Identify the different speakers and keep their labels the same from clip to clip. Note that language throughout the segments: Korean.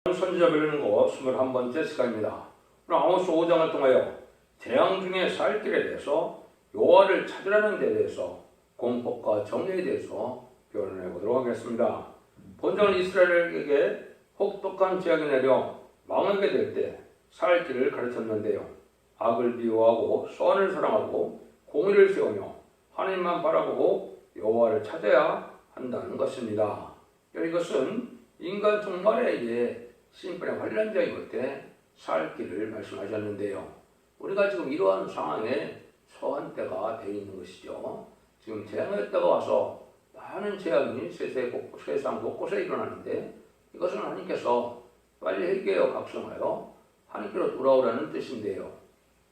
Speaker 1: 선지자 배우는 거 21번째 시간입니다. 오늘 아모스 5장을 통하여 재앙 중에 살 길에 대해서 여호와를 찾으라는 데 대해서 공법과 정의에 대해서 표현해 보도록 하겠습니다. 본장은 이스라엘에게 혹독한 재앙이 내려 망하게 될 때 살 길을 가르쳤는데요. 악을 미워하고 선을 사랑하고 공의를 세우며 하나님만 바라보고 여호와를 찾아야 한다는 것입니다. 이것은 인간 종말에 심판의 환란장이 올 때 살 길을 말씀하셨는데요. 우리가 지금 이러한 상황에 처한 때가 되어 있는 것이죠. 지금 재앙했다가 와서 많은 재앙이 세상 곳곳에 일어나는데 이것은 하나님께서 빨리 회개하여 각성하여 하나님께로 돌아오라는 뜻인데요.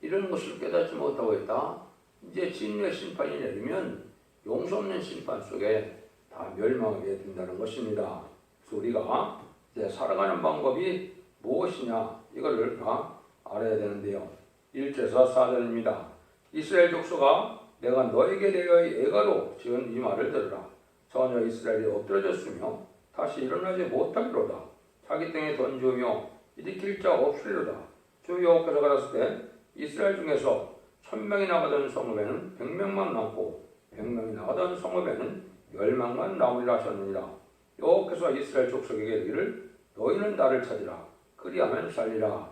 Speaker 1: 이런 것을 깨닫지 못하고 있다. 이제 진노의 심판이 내리면 용서 없는 심판 속에 다 멸망하게 된다는 것입니다. 그래서 우리가 이제 살아가는 방법이 무엇이냐 이거를 다 알아야 되는데요. 1절에서 4절입니다. 이스라엘 족속아 내가 너에게 대하여 애가로 지은 이 말을 들으라. 전혀 이스라엘이 엎드러졌으며 다시 일어나지 못하기로다. 자기 땅에 던지우며 일으킬 자 없으리로다. 주 여호와께서 가셨을 때 이스라엘 중에서 1000명이 나가던 성읍에는 100명만 남고 100명이 나가던 성읍에는 10명만 남으리라 하셨느니라. 여호와께서 이스라엘 족속에게 이르기를 너희는 나를 찾으라. 그리하면 살리라.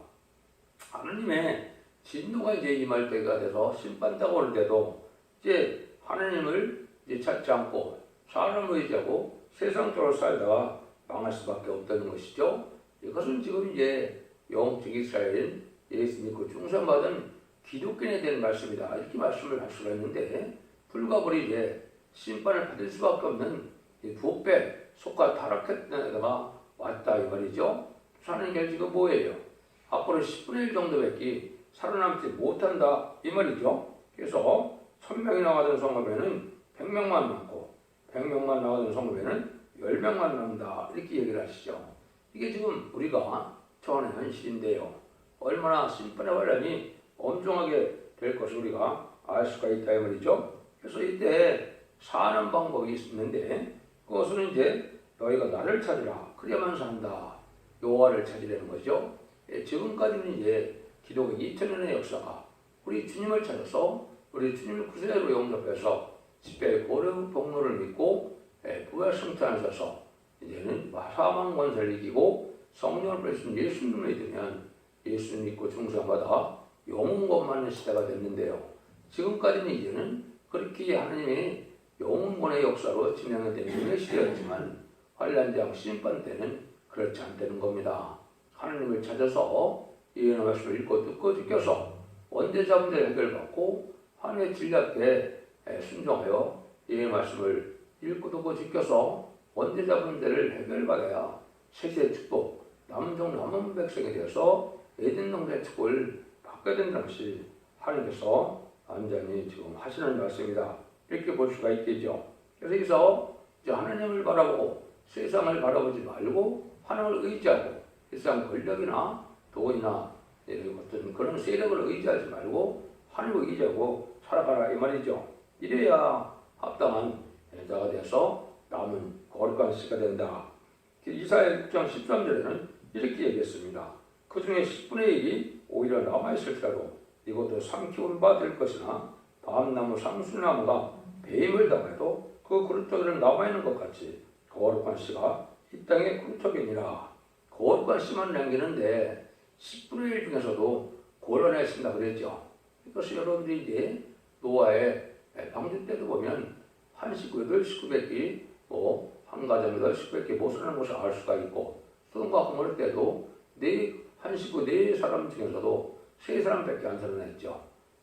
Speaker 1: 하나님의 진노가 이제 임할 때가 돼서 심판대가 오는 때도 이제 하나님을 이제 찾지 않고 사람을 의지하고 세상적으로 살다가 망할 수밖에 없다는 것이죠. 이것은 지금 이제 영적 이스라엘인 예수 믿고 중생받은 기독교인에 대한 말씀이다. 이렇게 말씀을 할 수가 있는데 불가불이 이제 심판을 받을 수밖에 없는 부패, 속과 타락했던 데가 왔다 이 말이죠. 사는 게 지금 뭐예요? 앞으로 10분의 1 정도밖에 살아남지 못한다 이 말이죠. 그래서 1000명이 나가던 성읍에는 100명만 남고 100명만 나가던 성읍에는 10명만 남다 이렇게 얘기를 하시죠. 이게 지금 우리가 처하는 현실인데요. 얼마나 심판의 환란이 엄중하게 될 것을 우리가 알 수가 있다 이 말이죠. 그래서 이때 사는 방법이 있는데 그것은 이제 너희가 나를 찾으라. 그래야만 산다. 여호와를 찾으려는 거죠. 지금까지는 이제 기독교 2000년의 역사가 우리 주님을 찾아서 우리 주님을 구세주로 영접해서 집회의 고령 복로를 믿고 부활 승천하셔서 이제는 사망 권세를 이기고 성령을 받으신 예수님을 믿으면 예수 믿고 중생마다 영혼 권만의 시대가 됐는데요. 지금까지는 이제는 그렇게 하나님이 영혼권의 역사로 진행되는 시대였지만 환란장 심판 때는 그렇지 않다는 겁니다. 하나님을 찾아서 예언의 말씀을 읽고 듣고 지켜서 원죄자분들의 해결받고 하나님의 진리 앞에 순종하여 예언의 말씀을 읽고 듣고 지켜서 원죄자분들을 해결받아야 세세의 축복, 남은 백성이 되어서 에덴 동산의 축복을 받게 된다는 것이 하나님께서 완전히 지금 하시는 말씀이다. 이렇게 볼 수가 있겠죠. 그래서 여기서 하나님을 바라보고 세상을 바라보지 말고 하나님을 의지하고 세상 권력이나 돈이나 어떤 그런 세력을 의지하지 말고 하나님을 의지하고 살아가라 이 말이죠. 이래야 합당한 자가 돼서 남은 거룩한 씨가 된다. 이사야 6장 13절에는 이렇게 얘기했습니다. 그 중에 10분의 1이 오히려 남아있을지라도 이것도 삼키운 바 될 것이나 밤나무 상수나무가 배임을 당해도 그 그루터기는 남아있는 것 같이 거룩한 씨가 이 땅에 그루터기니라. 거룩한 씨만 남기는데 10분의 1 중에서도 고려냈습니다 그랬죠. 그래서 여러분들이 이제 노아의 방주 때도 보면 한 식구 8식구밖에 한 가정에 10식구밖에 못 사는 것을 알 수가 있고 소돔과 고모라 때도 한 식구 4사람 중에서도 3사람밖에 안 살아냈죠.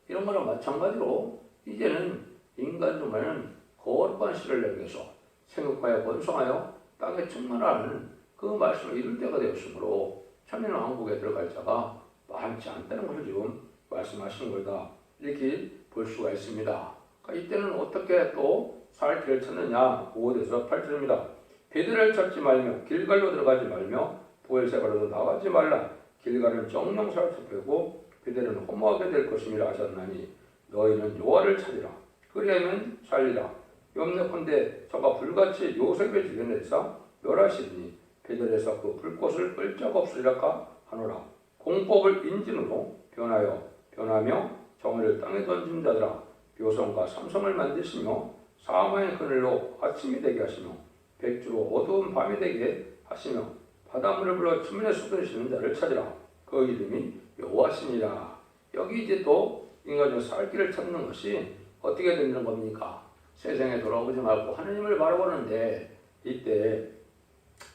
Speaker 1: 이런 거랑 마찬가지로 이제는 인간 중에는 거룩한 씨를 남겨서 생육하여 번성하여 땅에 충만하는 그 말씀을 이룰 때가 되었으므로 천년 왕국에 들어갈 자가 많지 않다는 것을 지금 말씀하시는 거다. 이렇게 볼 수가 있습니다. 그러니까 이때는 어떻게 또 살 길을 찾느냐. 5절에서 8절입니다. 베델을 찾지 말며 길갈로 들어가지 말며 보엘세바로도 나가지 말라. 길갈은 정령사를 섭하고 베델은 허무하게 될 것임이라 하셨나니 너희는 여호와를 찾으라. 그리하면 살리라. 염려컨대 저가 불같이 요셉의 주변에서 멸하시니 베들에서 그 불꽃을 끌 적 없으리라 하노라. 공법을 인진으로 변하며 정의를 땅에 던진 자들아 묘성과 삼성을 만드시며 사망의 그늘로 아침이 되게 하시며 백주로 어두운 밤이 되게 하시며 바닷물을 불러 주민에 쏟으시는 자를 찾으라. 그 이름이 여호와시니라. 여기 이제 또 인간의 살 길을 찾는 것이 어떻게 되는 겁니까? 세상에 돌아오지 말고 하나님을 바라보는데 이때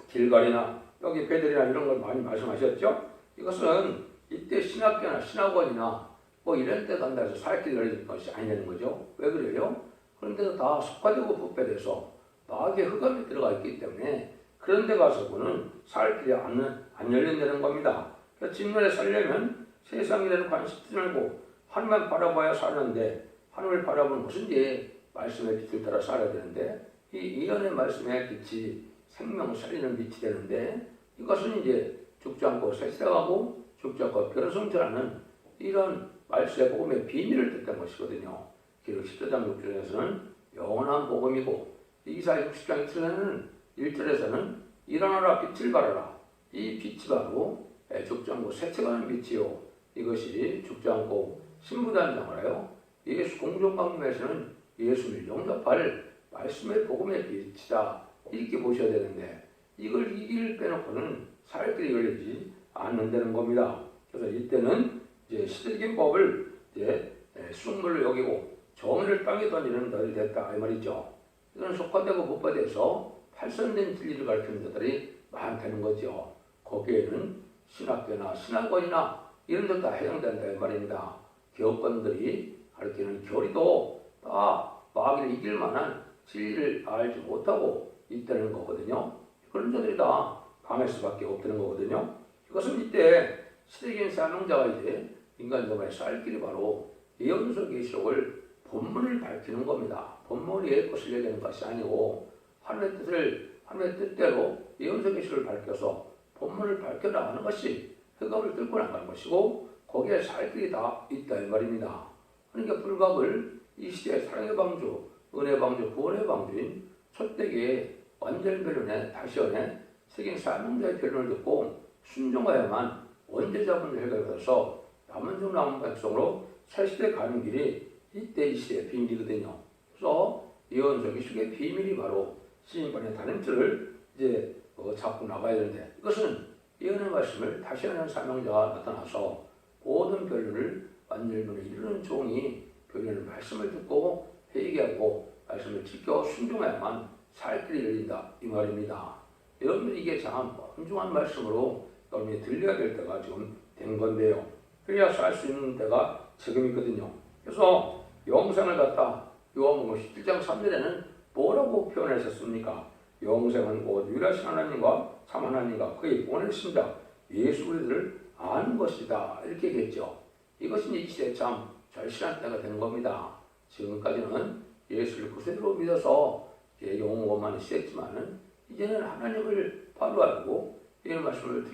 Speaker 1: 길갈이나 여기 베들이나 이런 걸 많이 말씀하셨죠? 이것은 이때 신학교나 신학원이나 뭐 이런 데 간다 해서 살 길을 열리는 것이 아니라는 거죠. 왜 그래요? 그런데 다 속화되고 부패돼서 마귀의 흑암에 들어가 있기 때문에 그런 데 가서는 살 길이 안 열린다는 겁니다. 그래서 진노에 살려면 세상이라는 관심 쓰지 말고 하나님만 바라봐야 사는데 하나님을 바라보는 것은 이제 말씀의 빛을 따라 살아야 되는데 이 예언의 말씀의 빛이 생명을 살리는 빛이 되는데 이것은 이제 죽지 않고 새세가고 죽지 않고 변성전하는 이런 말씀의 복음의 비밀을 뜻한 것이거든요. 기록 14장 6절에서는 영원한 복음이고 이사야 60장 1절에서는 일어나라 빛을 발하라. 이 빛이 바로 죽지 않고 새쳐가는 빛이요. 이것이 죽지 않고 신부단장을 예수 공중강림에서는 예수를 영접할 말씀의 복음의 빛이다. 이렇게 보셔야 되는데 이걸 이길 빼놓고는 살 길이 열리지 않는다는 겁니다. 그래서 이때는 이제 시대적인 법을 이제 숭물로 여기고 정의를 땅에 던지는 자들이 됐다 이 말이죠. 이건 속화되고 부패돼서 팔선된 진리를 가르치는 자들이 많다는 거죠. 거기에는 신학교나 신학원이나 이런 데 다 해당된다 이 말입니다. 교권들이 가르치는 교리도 다 마귀를 이길 만한 진리를 알지 못하고 있다는 거거든요. 그런 자들이 다 강할 수밖에 없다는 거거든요. 이것은 이때 시대적인 사명자가 이제 인간적으로 살 길이 바로 예언서 계시록을 본문을 밝히는 겁니다. 본문이 것을 얘기하는 것이 아니고 하나님의 뜻대로 예언서 계시록을 밝혀서 본문을 밝혀나가는 것이 흑암을 뚫고 나가는 것이고 거기에 살 길이 다 있다 이 말입니다. 그러니까 불갑을 이 시대의 사랑의 방주, 은혜의 방주, 구원의 방주인 첫대기의 완전 변론에 다시 연해 세계 사명자의 변론을 듣고 순종하여만 원죄자분을 해결받아서 남은 중 남은 백성으로 새 시대에 가는 길이 이때 이 시대의 비밀이거든요. 그래서 예언서 계시록의 비밀이 바로 시인반의 다림줄을 이제 잡고 나가야 되는데 이것은 예언의 말씀을 다시 하는 사명자가 나타나서 모든 변론을 완전변에 이루는 종이 변론의 말씀을 듣고 회개하고 말씀을 지켜 순종해야만 살 길이 열린다 이 말입니다. 여러분 이게 참 엄중한 말씀으로 여러분이 들려야 될 때가 지금 된 건데요. 그래야 살 수 있는 때가 지금이거든요. 그래서 영생을 갖다 요한복음 17장 3절에는 뭐라고 표현하셨습니까? 영생은 곧 유일하신 하나님과 참 하나님과 그의 보내신 자 예수 그리스도를 아는 것이다 이렇게 얘기했죠. 이것이 이 시대에 참 절실한 때가 되는 겁니다. 지금까지는 예수를 그대로 믿어서 영원만 있었지만은 이제는 하나님을 바로 알고 이 말씀을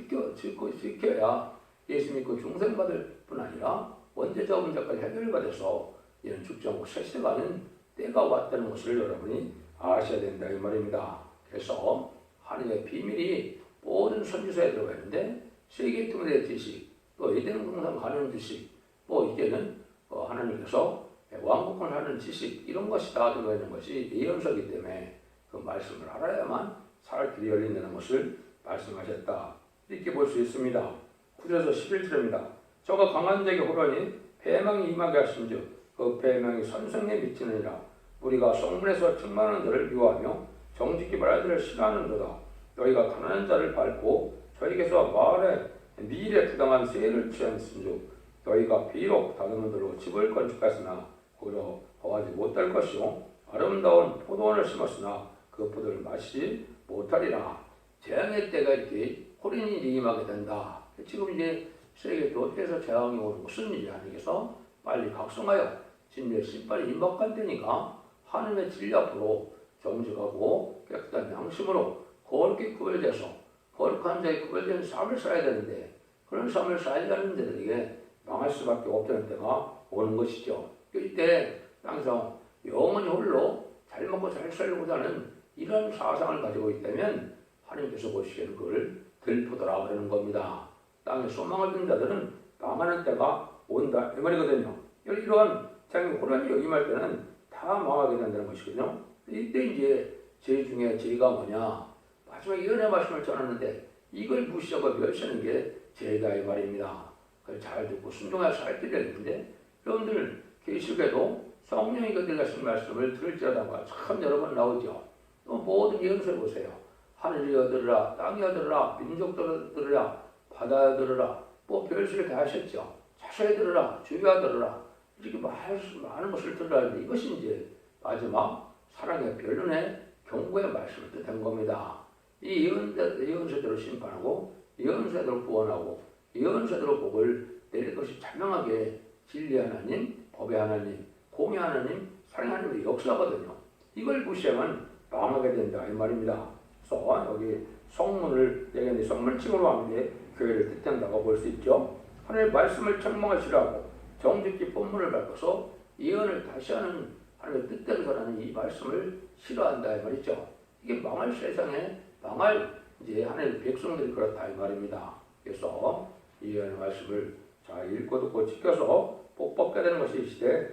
Speaker 1: 지켜야 예수 믿고 중생받을 뿐 아니라 원죄자 문제까지 해결받아서 이런 죽지 않고 쇠쇠가는 때가 왔다는 것을 여러분이 아셔야 된다 이 말입니다. 그래서 하나님의 비밀이 모든 선지서에 들어가 있는데 세계 통일의 지식, 또 에덴 동산 가는 지식, 뭐 이제는 하나님께서 왕국을 하는 지식 이런 것이 다 들어가 있는 것이 예언서이기 때문에 그 말씀을 알아야만 살 길이 열린다는 것을 말씀하셨다. 이렇게 볼 수 있습니다. 9절에서 11절입니다. 저가 강한 자에게 호련히 패망이 임하게 하신즉 그 패망이 선생에 미치느니라. 우리가 성문에서 충만한 자를 미워하며 정직히 말할 자를 싫어하는도다. 너희가 가난한 자를 밟고 저에게서 말에 미일에 부당한 세를 취한즉 너희가 비록 다듬은 돌로 집을 건축하였으나 거기서 거하지 못할 것이요 아름다운 포도원을 심었으나 그 포도를 마시지 못하리라. 재앙의 때가 이렇게 호련히 임하게 된다. 지금 이제 세계 도태에서 재앙이 오는 무슨 일이 아니겠어? 빨리 각성하여 진리의 신발이 임박한 때니까 하나님의 진리 앞으로 정직하고 깨끗한 양심으로 거룩히 구별돼서 거룩한 자의 구별된 삶을 살아야 되는데 그런 삶을 살아야 하는 자들에게 망할 수밖에 없다는 때가 오는 것이죠. 이때 항상 영원히 홀로 잘 먹고 잘 살고자 하는 이런 사상을 가지고 있다면 하나님께서 보시기에는 그걸 들포도라 그러는 겁니다. 땅에 소망을 둔 자들은 망하는 때가 온다 이 말이거든요. 이러한 장애 혼란이 임할 때는 다 망하게 된다는 것이거든요. 이때 이제 죄 중에 죄가 뭐냐? 마지막에 연애 말씀을 전하는데 이걸 무시하고 멸시하는 게 죄다 이 말입니다. 그걸 잘 듣고 순종해서 살 길이 있는데 여러분들 계시록에도 성령이 그들 가신 말씀을 들을지어다가 참 여러 번 나오죠. 또 모든 예언서에 보세요. 하늘이여 들으라, 땅이여 들으라, 민족들여 들으라, 바다여 들으라, 뭐 별수를 다 하셨죠. 자세히 들으라, 주여 들으라, 이렇게 많은 것을 들으라 하는데 이것이 이제 마지막 사랑의 변론의 경고의 말씀을 뜻한 겁니다. 이 예언서대로 심판하고 예언서대로 구원하고 예언서대로 복을 내릴 것이 자명하게 진리의 하나님, 법의 하나님, 공의 하나님, 사랑의 하나님의 역사거든요. 이걸 무시하면 망하게 된다 이 말입니다. 그래서 여기 성문을 얘기하는데 성문칭으로 하는 게 교회를 뜻한다고 볼 수 있죠. 하나님의 말씀을 책망하시라고 정직히 본문을 밟아서 예언을 다시 하는 하나님의 뜻대로 전하는 이 말씀을 싫어한다 이 말이죠. 이게 망할 세상에 망할 이제 하나님의 백성들이 그렇다 이 말입니다. 그래서 이 예언의 말씀을 잘 읽고 듣고 지켜서 복 받게 되는 것이 시대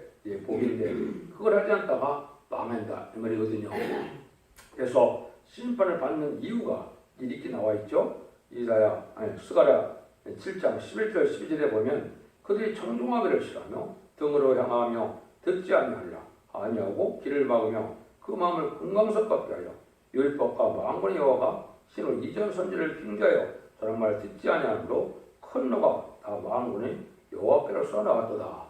Speaker 1: 복인데 그걸 하지 않다가 망한다 이 말이거든요. 그래서 심판을 받는 이유가 이렇게 나와 있죠. 스가랴 7장 11절 12절에 보면 그들이 청종하기를 싫어하며 등으로 향하며 듣지 아니하고 길을 막으며 그 마음을 금강석같게 하여 율법과 만군의 여호와가 신을 이전 선지를 핑계하여 저런 말 듣지 아니하므로 큰 노가 다 만군의 여호와께로 쏘나왔도다.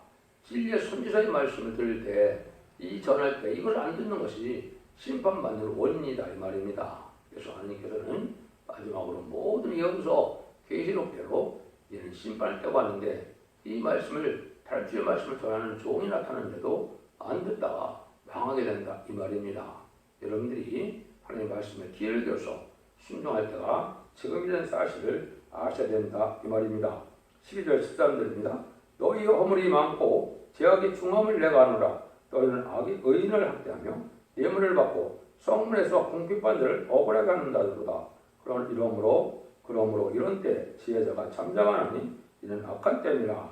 Speaker 1: 진리의 선지자의 말씀을 들을 때 이 전할 때 이걸 안 듣는 것이 심판받는 원인이다 이 말입니다. 그래서 하나님께서는 마지막으로 모든 예언서 계시록대로 이는 심판을 때고 하는데 이 말씀을 달주의 말씀을 전하는 종이 나타나는데도 안 듣다가 망하게 된다 이 말입니다. 여러분들이 하나님의 말씀에 귀를 기울여서 순종할 때가 지금이라는 사실을 아셔야 된다 이 말입니다. 12절 13절입니다. 너희 허물이 많고 죄악이 중함을 내가 아노라. 너희는 악의 의인을 학대하며 뇌물을 받고 성문에서 궁핍한 자를 억울하게 하는다도다. 그러므로 이런 때 지혜자가 잠잠하나니 이는 악한 때니라.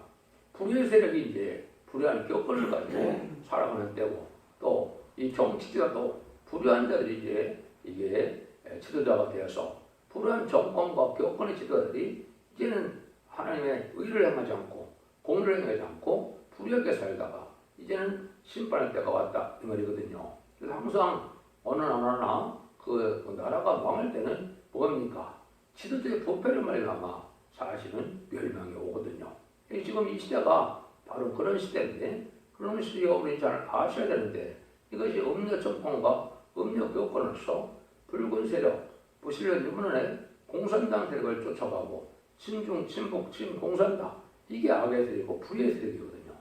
Speaker 1: 불의의 세력이 이제 불의한 격언을 가지고 살아가는 때고 또 이 정치가 또 불의한 자들이 이제 이게 지도자가 되어서 불의한 정권과 격언의 지도자들이 이제는 하나님의 의를 행하지 않고 공의를 행하지 않고 불의하게 살다가 이제는 심판할 때가 왔다 이 말이거든요. 그래서 항상 어느 나라나 그 나라가 망할 때는 뭡니까? 지도자의 부패를 말미암아 사실은 멸망이 오거든요. 지금 이 시대가 바로 그런 시대인데 그런 시대에 우리 잘 아셔야 되는데 이것이 음료 정권과 음료 교권으로서 붉은 세력, 부실련 유문원의 공산당 세력을 쫓아가고 친중, 친북, 친공산당 이게 악의 세력이고 불의의 세력이거든요.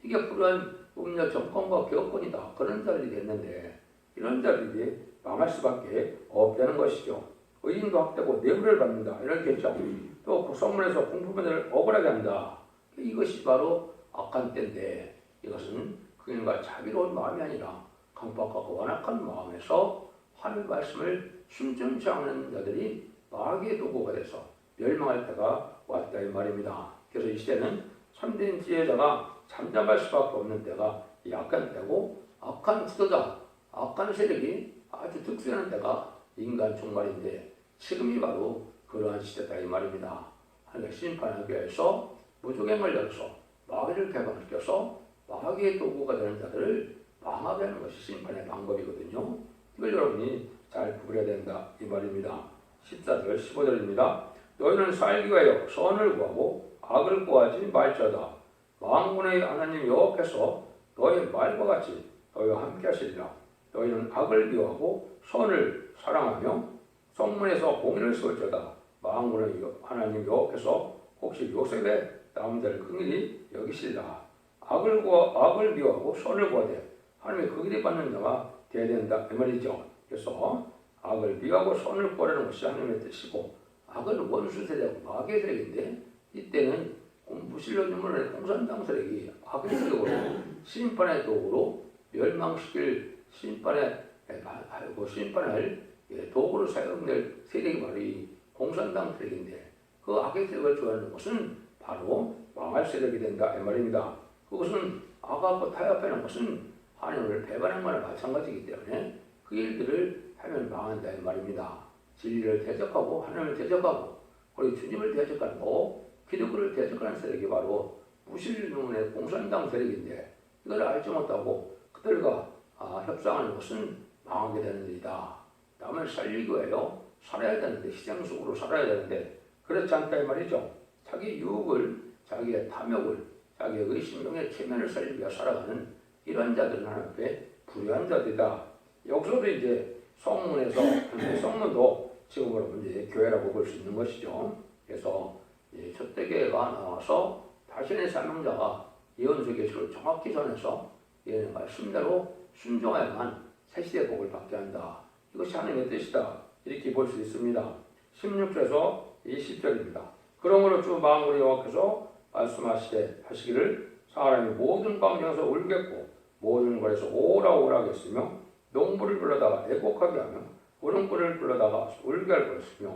Speaker 1: 이게 불의한 음료 정권과 교권이다. 그런 자들이 됐는데 이런 자들이 망할 수밖에 없다는 것이죠. 의인도 학대고 뇌물을 받는다. 이렇게 했죠. 또 성문에서 공포면을 억울하게 한다. 이것이 바로 악한 때인데 이것은 그인과 자비로운 마음이 아니라 강박하고 완악한 마음에서 하나님의 말씀을 순종치 않는 자들이 마귀의 도구가 돼서 멸망할 때가 왔다 이 말입니다. 그래서 이 시대는 참된 지혜자가 잠잠할 수밖에 없는 때가 약한 때고 악한 지도자, 악한 세력이 아주 득세하는 때가 인간 종말인데 지금이 바로 그러한 시대다 이 말입니다. 하나님의 심판하기 위해서 무조갱을 열어서 마귀를 개방시켜서 마귀의 도구가 되는 자들을 망하게 하는 것이 심판의 방법이거든요. 이걸 여러분이 잘 구분해야 된다 이 말입니다. 14절 15절입니다. 너희는 살기 위하여 선을 구하고 악을 구하지 말지어다. 만군의 하나님 여호와께서 너희 말과 같이 너희와 함께 하시리라. 너희는 악을 미워하고 선을 사랑하며 성문에서 공의를 세울지어다. 만군의 하나님 여호와께서 혹시 요셉의 남자를 긍휼히 여기시리라. 악을 미워하고 선을 구하되 하나님의 긍휼히 받는 자가 되어야 된다 그 말이죠. 그래서 악을 미워하고 선을 구하라는 것이 하나님의 뜻이고 악은 원수 세력, 마귀의 세력인데 이때는 무신론 유물의 공산당 세력이 악의 세력으로 심판의 도구로 멸망시킬 심판할 도구로 사용될 세력이 바로 이 공산당 세력인데 그 악의 세력을 좋아하는 것은 바로 망할 세력이 된다 이 말입니다. 그것은 악하고 타협하는 것은 하나님을 배반한 거나 마찬가지이기 때문에 그 일들을 하면 망한다 이 말입니다. 진리를 대적하고 하나님을 대적하고 그리고 주님을 대적하고 기독교를 대적하는 세력이 바로 무신론의 공산당 세력인데 이걸 알지 못하고 그들과 협상하는 것은 망하게 되는 일이다. 남을 살리기 위하여 살아야 되는데 희생 속으로 살아야 되는데 그렇지 않다 이 말이죠. 자기 유혹을 자기의 탐욕을 자기의 의심명의 체면을 살리기 위해 살아가는 이런 자들은 하나님 앞에 불의한 자들이다. 여기서도 이제 성문에서 성문도 지금 여러분 이제 교회라고 볼 수 있는 것이죠. 그래서 첫대교회가 나와서 자신의 사명자가 예언서 계시를 정확히 전해서 예언의 말씀대로 순종해야만 새시대 복을 받게 한다. 이것이 하나님의 뜻이다. 이렇게 볼 수 있습니다. 16절에서 20절입니다. 그러므로 주 만군의 여호와께서 말씀하시기를 사람이 모든 광경에서 울겠고 모든 곳에서 오라 하겠으며 농부를 불러다가 애곡하게 하며 울음꾼을 불러다가 울게 할 것이며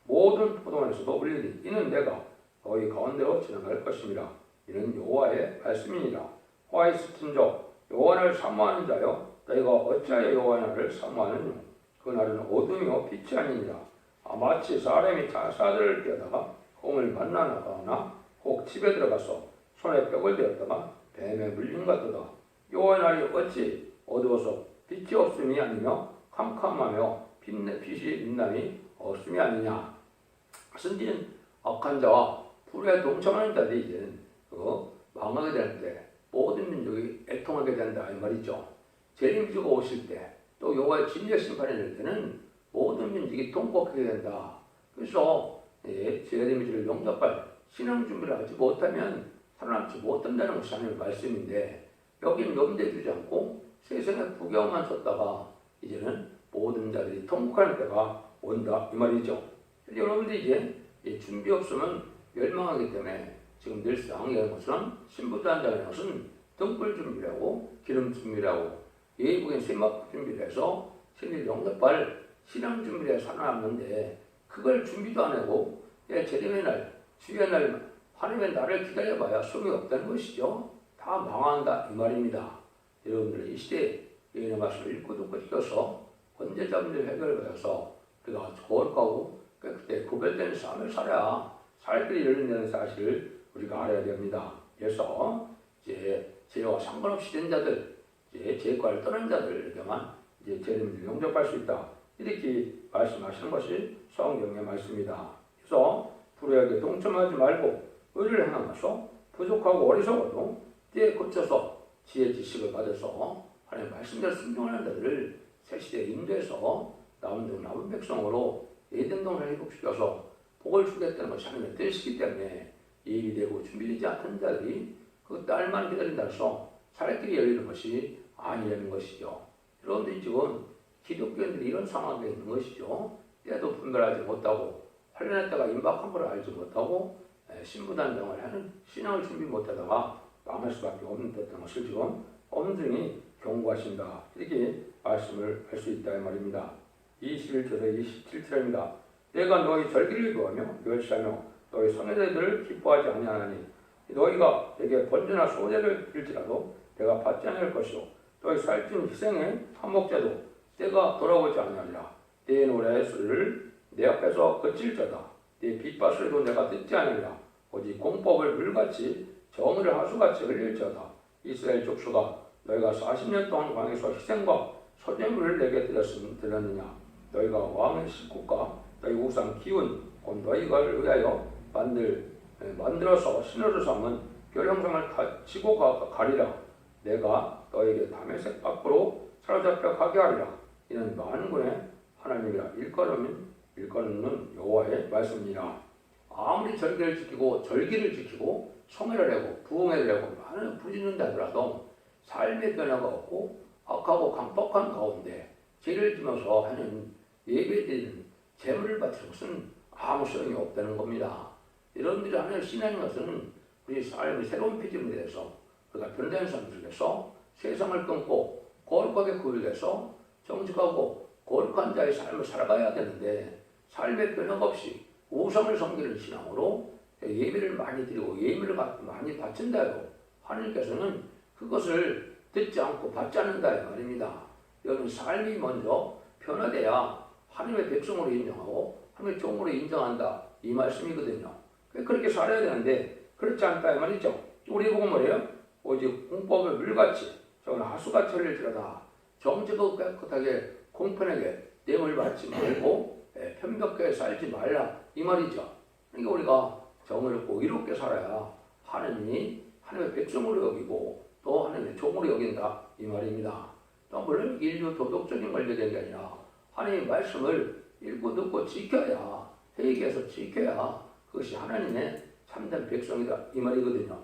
Speaker 1: 모든 포도원에서도 울리니 이는 내가 너희 가운데로 지나갈 것입니다. 이는 여호와의 말씀이니라. 화에 스친 자 여호와를 사모하는 자여 너희가 어찌하여 여호와를 사모하느냐. 그날은 어둠이요 빛이 아니니라. 마치 사람이 사들을 떼다가 곰을 만나 나가거나 혹 집에 들어가서 손에 벽을 대었다가 뱀에 물린 것 같도다. 여호와의 날이 어찌 어두워서 빛이 없음이 아니며 캄캄하며 빛이 빛남이 없음이 아니냐. 선진 악한 자와 불의에 동참하는 자들이 이제는 망하게 되는데 모든 민족이 애통하게 된다 이 말이죠. 재림주가 오실 때 또 여호와의 진리의 심판이 될 때는 모든 민족이 통곡하게 된다. 그래서 재림주를 영접할 신앙 준비를 하지 못하면 살아남지 못한다는 것이 하나님의 말씀인데 여기는 염두에 두지 않고 세상에 구경만 쳤다가 이제는 모든 자들이 통곡하는 때가 온다 이 말이죠. 여러분들이 이제 준비 없으면 멸망하기 때문에 지금 늘상 얘기하는 것처럼 신부도 한다는 것은 등불 준비라고 기름 준비라고 예의국의 세막 준비를 해서 신을 영접할 신앙 준비를 해서 살아남는데 그걸 준비도 안 하고 재림의 날 주의 날 하나님의 날을 기다려봐야 소용이 없다는 것이죠. 다 망한다 이 말입니다. 여러분들 이 시대에 예언의 말씀을 읽고 듣고 지켜서 권제자분들 해결해서 우리가 거룩하고 그때 구별된 삶을 살아야 살 길이 열린다는 사실을 우리가 알아야 됩니다. 그래서 이제 죄와 상관없이 된 자들, 이제 죄과를 떠난 자들에게만 이제 재림을 영접할 수 있다. 이렇게 말씀하시는 것이 성경의 말씀입니다. 그래서 불의하게 동참하지 말고 의를 행하면서 부족하고 어리석어도 때에 고쳐서 지혜 지식을 받아서 하나님의 말씀대로 순종하는 자들을 새시대에 인도해서 남은 백성으로 에덴동을 회복시켜서 복을 주겠다는 것이 하나님의 뜻이기 때문에 예비 되고 준비되지 않은 자들이 그 딸만 기다린다 해서 살 길이 열리는 것이 아니라는 것이죠. 여러분들이 지금 기독교인들이 이런 상황에 있는 것이죠. 때도 분별하지 못하고 환란의 때가 임박한 걸 알지 못하고 신부단장을 하는 신앙을 준비 못하다가 망할 수밖에 없는 것을 지금 엄중히 경고하신다. 이렇게 말씀을 할 수 있다 이 말입니다. 21절에 27절입니다. 내가 너희 절기를 구하며 멸시하며 너희 성회들을 기뻐하지 아니하나니 너희가 내게 번제나 소제를 드릴지라도 내가 받지 않을 것이요 너희 살찐 희생의 한목제도 때가 돌아오지 아니하리라. 내 노래의 소리를 내 앞에서 그칠자다. 내 빗바소리도 내가 듣지 않으리라. 오직 공법을 물같이 정의를 하수같이 흘릴지어다. 이스라엘 족수가 너희가 40년 동안 광에서 희생과 소제물을 내게 드렸느냐. 너희가 왕의 식구가 너희 우상 기운 곧 너희를 위하여 만들어서 신으로 삼은 별 형상을 치고 가리라. 내가 너에게 다메섹 밖으로 사로잡혀 가게 하리라. 이는 만군의 하나님이라. 일컬음은 여호와의 말씀이라. 아무리 절기를 지키고 성회를 하고 부흥회를 하고 많은 부지런다 하더라도 삶의 변화가 없고 악하고 강박한 가운데 죄를 지면서 하는 예배드리는 제물을 바치는 것은 아무 소용이 없다는 겁니다. 여러분들이 하는 신앙인 것은 우리 삶의 새로운 피조물에 대해서 우리가 변화된 삶 속에서 세상을 끊고 거룩하게 구별해서 정직하고 거룩한 자의 삶을 살아가야 되는데 삶의 변화가 없이 우상을 섬기는 신앙으로 예배를 많이 드리고 예배를 많이 바친다요. 하나님께서는 그것을 듣지 않고 받지 않는다 이 말입니다. 여러분 삶이 먼저 변화돼야 하나님의 백성으로 인정하고 하나님의 종으로 인정한다 이 말씀이거든요. 그렇게 살아야 되는데 그렇지 않다 이 말이죠. 우리 보고 뭐래요? 오직 공법을 물같이 저는 하수가 처리를 들여다 정직하고 깨끗하게 공평하게 뇌물 받지 말고 편벽하게 살지 말라 이 말이죠. 그러니까 우리가 정의롭고 의롭게 살아야 하나님이 하나님의 백성으로 여기고 또 하나님의 종으로 여긴다 이 말입니다. 또 물론 인류 도덕적인 관련된 게 아니라 하나님의 말씀을 읽고 듣고 지켜야 회개해서 지켜야 그것이 하나님의 참된 백성이다 이 말이거든요.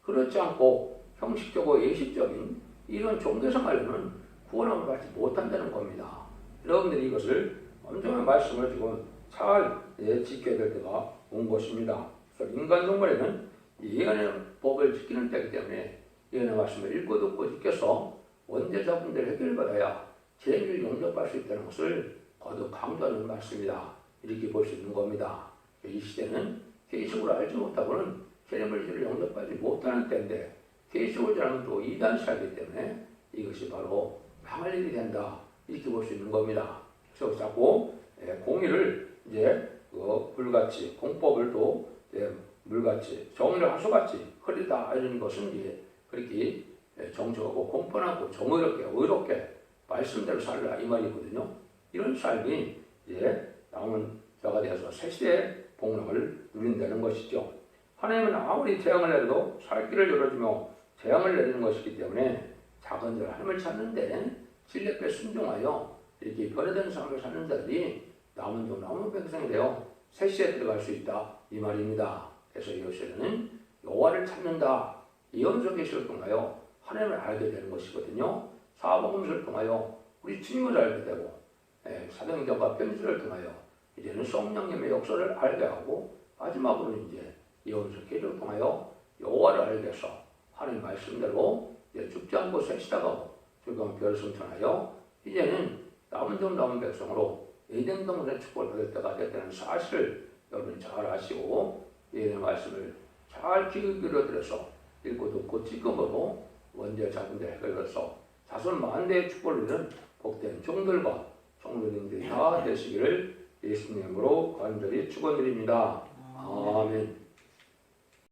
Speaker 1: 그렇지 않고 형식적이고 예식적인 이런 종교생활로는 구원함을 받지 못한다는 겁니다. 여러분들이 이것을 엄청난 말씀을 지금 잘 지켜야 될 때가 온 것입니다. 그래서 인간 동물에는 예언의 법을 지키는 때이기 때문에 예언의 말씀을 읽고 듣고 지켜서 원죄자분들 해결받아야 죄를 용납할 수 있다는 것을 거듭 강조하는 말씀이다. 이렇게 볼 수 있는 겁니다. 이 시대는 계시록을 알지 못하고는 죄를 죄를 용납하지 못하는 때인데 계시록을 잘하면 또 이단 살기 때문에 이것이 바로 망할 일이 된다. 이렇게 볼 수 있는 겁니다. 그래서 자꾸 공의를 이제 불같이 공법을 또 물같이 정의를 하수같이 흐리다 이런 것은 이제 그렇게 정직하고 공평하고 정의롭게 의롭게 말씀대로 살라 이 말이거든요. 이런 삶이 이제 남은 자가 되어서 새 시대의 복락을 누린다는 것이죠. 하나님은 아무리 재앙을 내려도 살 길을 열어주며 재앙을 내리는 것이기 때문에 작은 자 하나님을 찾는데 신뢰에 순종하여 이렇게 변화된 삶을 사는 자들이 남은 종 남은 백성이 되어 새 시대에 들어갈 수 있다 이 말입니다. 그래서 요새는 여호와를 찾는다 이 연속 계시를 통하여 하나님을 알게 되는 것이거든요. 사복음서를 통하여 우리 주님을 알게 되고 사도행전과 편지를 통하여 이제는 성령님의 역사를 알게 하고 마지막으로 이제 연속 계시를 통하여 여호와를 알게 해서 하나님 말씀대로 죽지 않고 생시다가고 즐거운 별을 승천하여 이제는 남은 종 남은 백성으로 에덴 동산의 축복을 받을 때가 됐다는 사실을 여러분이 잘 아시고 이 말씀을 잘 귀 기울여들여서 읽고 듣고 지금으로 원죄 자분들 해결해서 자손 만대의 축복을 누리는 복된 종들과 성도님들이 다 되시기를 예수님으로 간절히 축원드립니다. 아멘.